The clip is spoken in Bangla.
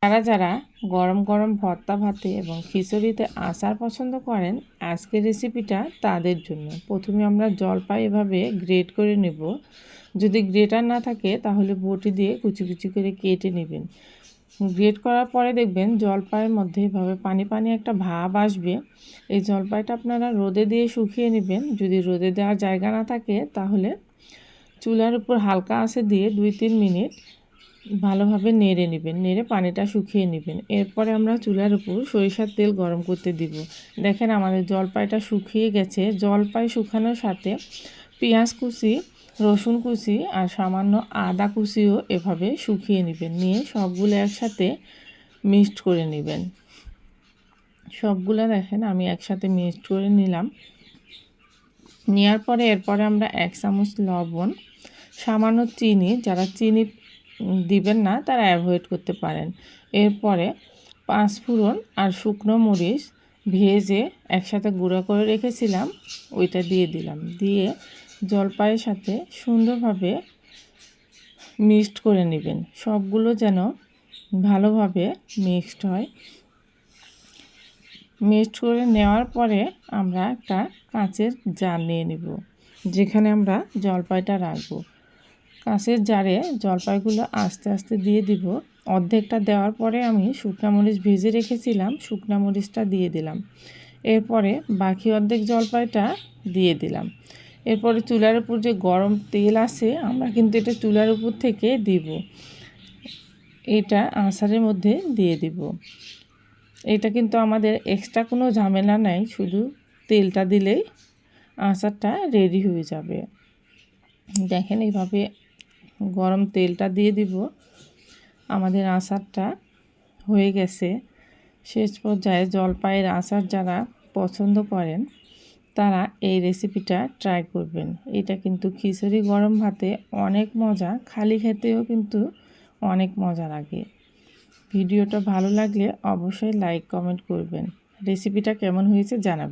যারা যারা গরম গরম ভর্তা ভাতে এবং খিচুড়িতে আচার পছন্দ করেন, আজকের রেসিপিটা তাদের জন্য। প্রথমে আমরা জলপাই এভাবে গ্রেট করে নেব। যদি গ্রেটার না থাকে তাহলে বটি দিয়ে কুচি কুচি করে কেটে নেবেন। গ্রেট করার পরে দেখবেন জলপাইয়ের মধ্যে এভাবে পানি পানি একটা ভাব আসবে। এই জলপাইটা আপনারা রোদে দিয়ে শুকিয়ে নেবেন। যদি রোদে দেওয়ার জায়গা না থাকে তাহলে চুলার উপর হালকা আঁচে দিয়ে 2-3 মিনিট ভালোভাবে নেড়ে নেবেন, নেড়ে পানিটা শুকিয়ে নেবেন। এরপরে আমরা চুলার উপর সরিষার তেল গরম করতে দিব। দেখেন আমাদের জলপাইটা শুকিয়ে গেছে। জলপাই শুকানোর সাথে পেঁয়াজ কুচি, রসুন কুচি আর সামান্য আদা কুচিও এভাবে শুকিয়ে নেবেন, নিয়ে সবগুলো একসাথে মিক্সড করে নেবেন। সবগুলো দেখেন আমি একসাথে মিক্সড করে নিলাম। নেওয়ার পরে এরপরে আমরা 1 চামচ লবণ, সামান্য চিনি, যারা চিনি দিবেন না তারা অ্যাভয়েড করতে পারেন। এরপরে 5 ফোড়ন আর শুকনো মরিচ ভেজে একসাথে গুঁড়ো করে রেখেছিলাম, ওইটা দিয়ে দিলাম। দিয়ে জলপাইয়ের সাথে সুন্দরভাবে মিক্সড করে নেবেন। সবগুলো যেন ভালোভাবে মিক্সড হয়। মিক্সড করে নেওয়ার পরে আমরা একটা কাঁচের জার নিয়ে নেব, যেখানে আমরা জলপাইটা রাখবো। কাঁচের জারে জলপাইগুলো আস্তে আস্তে দিয়ে দিব। অর্ধেকটা দেওয়ার পরে আমি শুকনা মরিচ ভেজে রেখেছিলাম, শুকনা মরিচটা দিয়ে দিলাম। এরপরে বাকি অর্ধেক জলপাইটা দিয়ে দিলাম। এরপরে চুলার উপর যে গরম তেল আছে, আমরা কিন্তু এটা চুলার উপর থেকে দিব, এটা আচারের মধ্যে দিয়ে দিব। এটা কিন্তু আমাদের এক্সট্রা কোনো ঝামেলা নাই, শুধু তেলটা দিলেই আচারটা রেডি হয়ে যাবে। দেখেন এইভাবে গরম তেলটা দিয়ে দিব। আমাদের আচারটা হয়ে গেছে। শেষ পর্যায়ে জলপাইয়ের আচার যারা পছন্দ করেন তারা এই রেসিপিটা ট্রাই করবেন। এটা কিন্তু খিচুড়ি গরম ভাতে অনেক মজা, খালি খেতেও কিন্তু অনেক মজা লাগে। ভিডিওটা ভালো লাগলে অবশ্যই লাইক কমেন্ট করবেন। রেসিপিটা কেমন হয়েছে জানাবেন।